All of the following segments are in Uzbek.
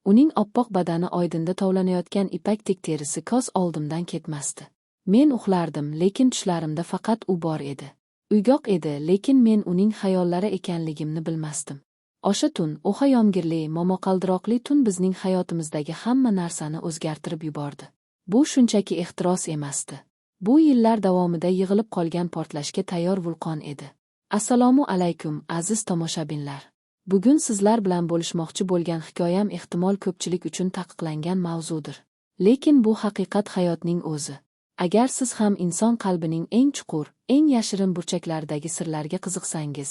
Uning oppoq badani oydinda tovlanayotgan ipakdek terisi ko'z oldimdan ketmasdi. Men uxlardim, lekin tushlarimda faqat u bor edi. Uygoq edi, lekin men uning xayollari ekanligimni bilmasdim. O'sha tun, o'sha yomg'irli, momaqaldiroqli tun bizning hayotimizdagi hamma narsani o'zgartirib yubordi. Bu shunchaki ehtiros emasdi. Bu yillar davomida yig'ilib qolgan portlashga tayyor vulqon edi. Assalomu alaykum, aziz tomoshabinlar. Bugun sizlar bilan bo'lishmoqchi bo'lgan hikoyam ehtimol ko'pchilik uchun taqiqlangan mavzudir. Lekin bu haqiqat hayotning o'zi. Agar siz ham inson qalbining eng chuqur, eng yashirin burchaklaridagi sirlarga qiziqsangiz,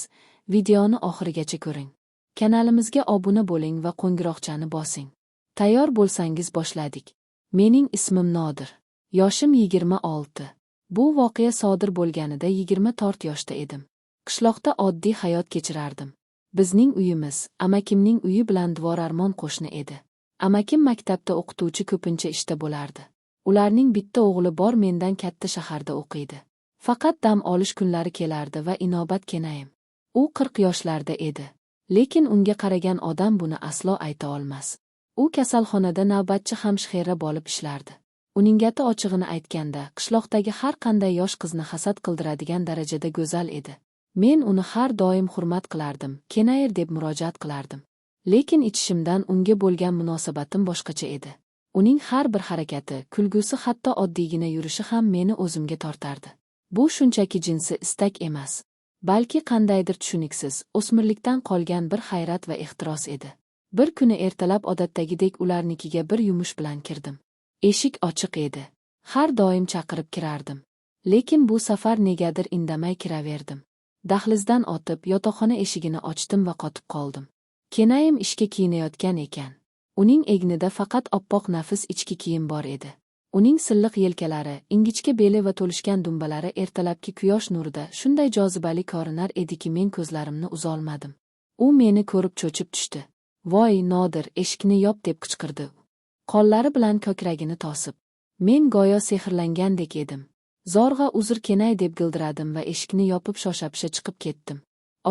videoni oxirigacha ko'ring. Kanalimizga obuna bo'ling va qo'ng'iroqchani bosing. Tayyor bo'lsangiz boshladik. Mening ismim Nodir. Yoshim 26. Bu voqea sodir bo'lganida 24 yoshda edim. Qishloqda oddiy hayot kechirardim. Bizning uyimiz, amakimning uyi bilan dvorarmon qo'shni edi. Amakim maktabda o'qituvchi, ko'pincha ishda bo'lardi. Ularning bitta o'g'li bor, mendan katta shaharda o'qiydi. Faqat dam olish kunlari kelardi va inobat kenayim. U 40 yoshlarda edi. Lekin unga qaragan odam buni aslo ayta olmas. U kasalxonada navbatchi hamshira bo'lib ishlardi. Uning gati ochig'ini aytganda, qishloqdagi har qanday yosh qizni hasad qildiradigan darajada go'zal edi. Men uni har doim hurmat qilardim, kenayir deb murojaat qilardim. Lekin ichishimdan unga bo'lgan munosabatim boshqacha edi. Uning har bir harakati, kulgusi, hatto oddiygina yurishi ham meni o'zimga tortardi. Bu shunchaki jinsi istak emas, balki qandaydir tushuniksiz, o'smirlikdan qolgan bir hayrat va ehtiros edi. Bir kuni ertalab odatdagidek ularnikiga bir yumush bilan kirdim. Eshik ochiq edi. Har doim chaqirib kirardim. Lekin bu safar negadir indamay kiraverdim. Dahlizdan o'tib, yotoqxona eshigini ochdim va qotib qoldim. Kenayim ishga kiyinayotgan ekan. Uning egnida faqat oppoq nafis ichki kiyim bor edi. Uning silliq yelkalari, ingichka beli va to'lishgan dumbalari ertalabki quyosh nurida shunday jozibali ko'rinar ediki, men ko'zlarimni uzolmadim. U meni ko'rib cho'chib tushdi. "Voy, Nodir, eshikni yop", deb qichqirdi. Qo'llari bilan ko'kragini tosib. Men go'yo sehrlangandek edim. Zo'rg'a "uzr kenay" deb g'ildiradim va eshikni yopib shosha-pisha chiqib ketdim.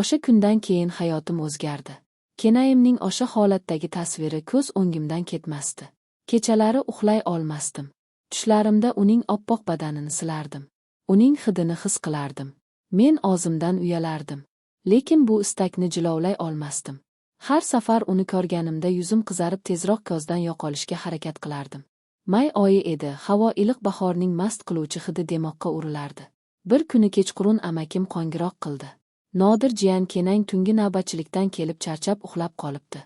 O'sha kundan keyin hayotim o'zgardi. Kenayimning o'sha holatdagi tasviri ko'z o'ngimdan ketmasdi. Kechalari uxlay olmasdim. Tushlarimda uning oppoq badanini silardim. Uning hidini his qilardim. Men o'zimdan uyalardim. Lekin bu istakni jilovlay olmasdim. Har safar uni ko'rganimda yuzim qizarib, tezroq ko'zdan yo'qolishga harakat qilardim. May oyi edi, havo iliq, bahorning mast qiluvchi hidi demoqqa urilardi. Bir kuni kechqurun amakim qo'ng'iroq qildi. "Nodir jiyan, kenang tungi navbatchilikdan kelib charchab uxlab qolibdi.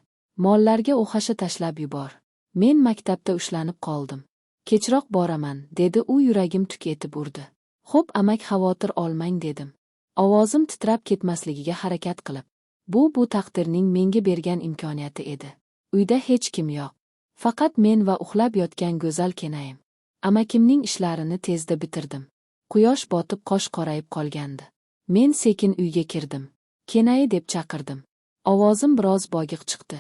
Mollarga o'xasha tashlab yubor." Men maktabda ushlanib qoldim. "Kechroq boraman", dedi u yuragim tuk etib urdi. "Xo'p amak, xavotir olmang", dedim. Ovozim titrab ketmasligiga harakat qilib. Bu taqdirning menga bergan imkoniyati edi. Uyda hech kim yo'q. Faqat men va uxlab yotgan go'zal kenayim. Amakimning ishlarini tezda bitirdim. Quyosh botib qosh qorayib qolgandi. Men sekin uyga kirdim. "Kenay", deb chaqirdim. Ovozim biroz bogiq chiqdi.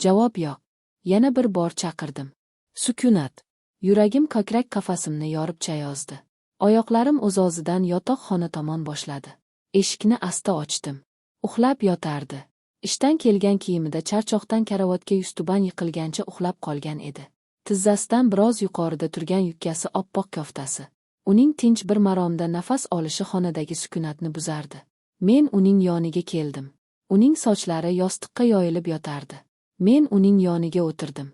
Javob yo'q. Yana bir bor chaqirdim. Sukunat. Yuragim ko'krak qafasimni yorib chayozdi. Oyoqlarim o'z-o'zidan yotoqxona tomon boshladi. Eshikni asta ochdim. Uxlab yotardi. Ishdan kelgan kiyimida charchoqdan karavotga yuztuban yiqilgancha uxlab qolgan edi. Tizzasidan biroz yuqorida turgan yukkasi, oppoq koftasi. Uning tinch bir maromda nafas olishi xonadagi sukunatni buzardi. Men uning yoniga keldim. Uning sochlari yostiqqa yoyilib yotardi. Men uning yoniga o'tirdim.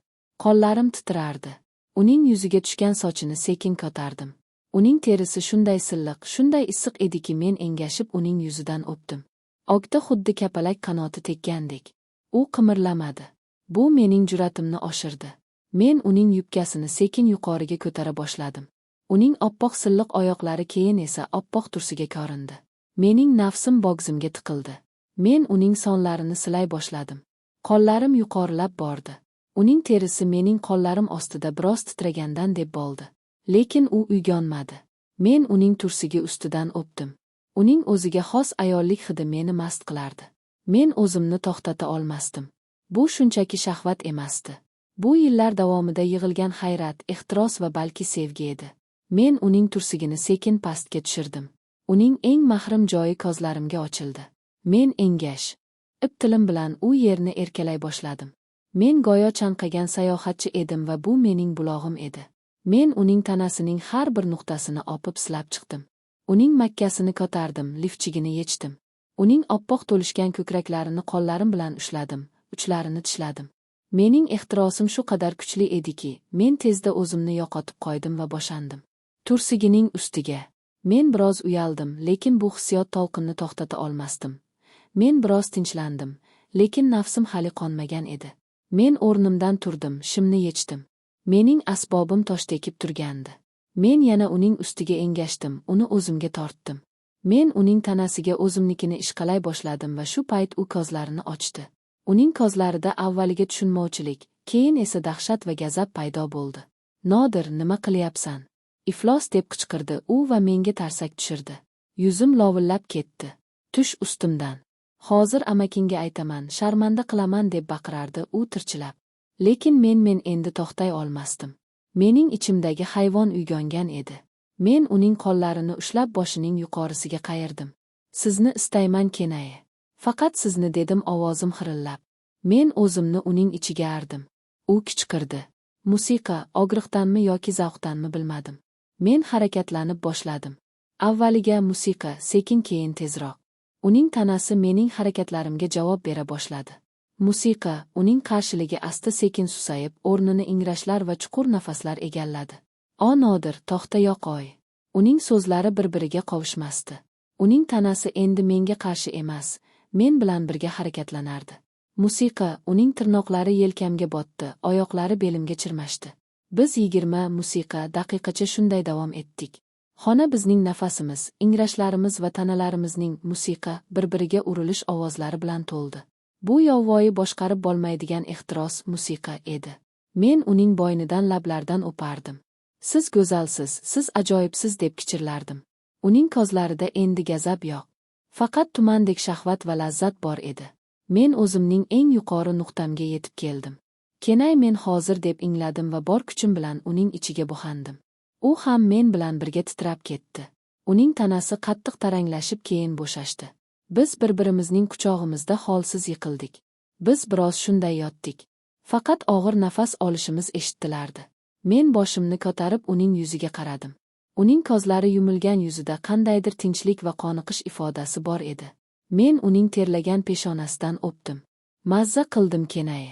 Qo'llarim titrardi. Uning yuziga tushgan sochini sekin ko'tardim. Uning terisi shunday silliq, shunday issiq ediki, men engashib uning yuzidan o'pdim. Ogda xuddi kapalak qanoti teggandek. U qimirlamadi. Bu mening jur'atimni oshirdi. Men uning yubkasini sekin yuqoriga ko'tara boshladim. Uning oppoq silliq oyoqlari keyin esa oppoq tursiga ko'rindi. Mening nafsim bog'zimga tiqildi. Men uning sonlarini silay boshladim. Qo'llarim yuqorilab bordi. Uning terisi mening qo'llarim ostida biroz titragandan deb bo'ldi. Lekin u uyg'onmadi. Men uning tursiga ustidan o'pdim. Uning o'ziga xos ayollik hidi meni mast qilardi. Men o'zimni to'xtata olmasdim. Bu shunchaki shahvat emasdi. Bu yillar davomida yig'ilgan hayrat, ehtiros va balki sevgi edi. Men uning tursigini sekin pastga tushirdim. Uning eng mahrim joyi ko'zlarimga ochildi. Men engash. Ip tilim bilan u yerni erkalay boshladim. Men go'yo chanqagan sayohatchi edim va bu mening bulog'im edi. Men uning tanasining har bir nuqtasini opib silab chiqdim. Uning makkasini ko'tardim, lifchigini yechdim. Uning oppoq to'lishgan ko'kraklarini qo'llarim bilan ushladim, uchlarini tishladim. Mening ehtirosim shu qadar kuchli ediki, men tezda o'zimni yo'qotib qo'ydim va boshandim. Tursigining ustiga. Men biroz uyaldim, lekin bu hissiyot to'lqinni to'xtata olmasdim. Men biroz tinchlandim, lekin nafsim hali qonmagan edi. Men o'rnimdan turdim, shimni yechdim. Mening asbobim toshtekib turgandi. Men yana uning ustiga engashdim, uni o'zimga tortdim. Men uning tanasiga o'zimnikini ishqalay boshladim va shu payt u ko'zlarini ochdi. Uning ko'zlarida avvaliga tushunmovchilik, keyin esa dahshat va gazab paydo bo'ldi. Nodir, nima qilyapsan? Iflos deb qichqirdi u va menga tarsak tushirdi. Yuzim lovillab ketdi. Tush ustimdan. Hozir amakingga aytaman, sharmanda qilaman deb baqirardi u tirchilab. Lekin men endi to'xtay olmasdim. Mening ichimdagi hayvon uyg'ongan edi. Men uning qo'llarini ushlab boshining yuqorisiga qayirdim. Sizni istayman Kenayi. Faqat sizni, dedim ovozim xirillab. Men o'zimni uning ichiga ardim. U qichqirdi. Musiqa, og'riqdanmi yoki zavqdanmi bilmadim. Men harakatlanib boshladim. Avvaliga musiqa, sekin keyin tezroq. Uning tanasi mening harakatlarimga javob bera boshladi. Musiqa, uning qarshiligi asta-sekin susayib, o'rnini ingrashlar va chuqur nafaslar egalladi. O Nodir, to'xta yo'qoy. Uning so'zlari bir-biriga qovushmasdi. Uning tanasi endi menga qarshi emas, men bilan birga harakatlanardi. Musiqa, uning tirnoqlari yelkamga botdi, oyoqlari belimga chirmashdi. Biz 20 musiqa daqiqacha shunday davom etdik. Xona bizning nafasimiz, ingrashlarimiz va tanalarimizning musiqa bir-biriga urilish ovozlari bilan to'ldi. Bu yovvoyi boshqarib bo'lmaydigan ehtiros musiqa edi. Men uning bo'ynidan, lablardan o'pardim. Siz go'zalsiz, siz ajoyibsiz deb kichirlardim. Uning ko'zlarida endi gazab yo'q. Faqat tumandek shahvat va lazzat bor edi. Men o'zimning eng yuqori nuqtamga yetib keldim. Kenay, men hozir deb ingladim va bor kuchim bilan uning ichiga buxandim. U ham men bilan birga titrab ketdi. Uning tanasi qattiq taranglashib keyin bo'shashdi. Biz bir-birimizning quchog'imizda holsiz yiqildik. Biz biroz shunday yotdik. Faqat og'ir nafas olishimiz eshitilardi. Men boshimni ko'tarib uning yuziga qaradim. Uning ko'zlari yumilgan yuzida qandaydir tinchlik va qoniqish ifodasi bor edi. Men uning terlagan peshonasidan o'pdim. Mazza qildim Kenayi,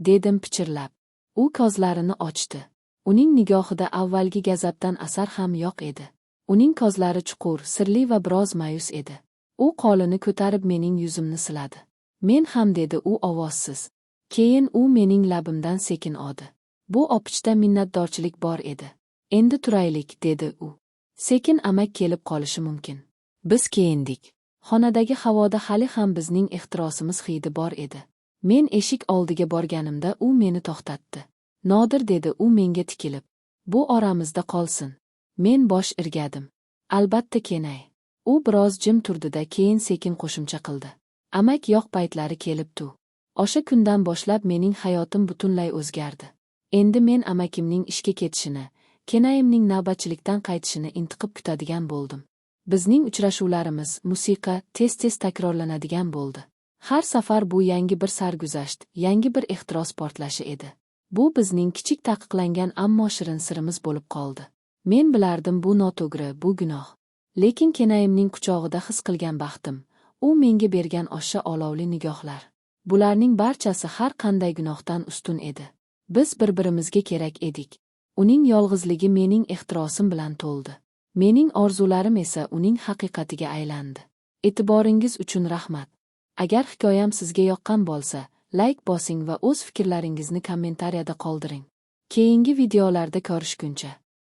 dedim pichirlab. U ko'zlarini ochdi. Uning nigohida avvalgi gazabdan asar ham yo'q edi. Uning ko'zlari chuqur, sirli va biroz ma'yus edi. U qo'lini ko'tarib mening yuzimni siladi. Men ham, dedi u ovozsiz. Keyin u mening labimdan sekin oldi. Bu opichda minnatdorchilik bor edi. Endi turaylik, dedi u. Sekin amak kelib qolishi mumkin. Biz keyindik. Xonadagi havoda hali ham bizning ehtirosimiz hidi bor edi. Men eshik oldiga borganimda u meni to'xtatdi. Nodir, dedi u menga tikilib. Bu oramizda qolsin. Men bosh irgadim. Albatta Kenay. U biroz jim turdida keyin sekin qo'shimcha qildi. Amak yo'q paytlari kelibdi. O'sha kundan boshlab mening hayotim butunlay o'zgardi. Endi men amakimning ishga ketishini, Kenayimning navbatchilikdan qaytishini intiqib kutadigan bo'ldim. Bizning uchrashuvlarimiz musiqa tez-tez takrorlanadigan bo'ldi. Har safar bu yangi bir sarguzasht, yangi bir ehtiros portlashi edi. Bu bizning kichik taqiqlangan ammo shirin sirimiz bo'lib qoldi. Men bilardim bu noto'g'ri, bu gunoh. Lekin Kenayimning quchog'ida his qilgan baxtim, u menga bergan o'sha olovli nigohlar. Bularning barchasi har qanday gunohdan ustun edi. Biz bir-birimizga kerak edik. Uning yolg'izligi mening ehtirosim bilan to'ldi. Mening orzularim esa uning haqiqatiga aylandi. E'tiboringiz uchun rahmat. Agar hikoyam sizga yoqqan bo'lsa, like bosing va o'z fikrlaringizni kommentariyada qoldiring. Keyingi videolarda ko'rishguncha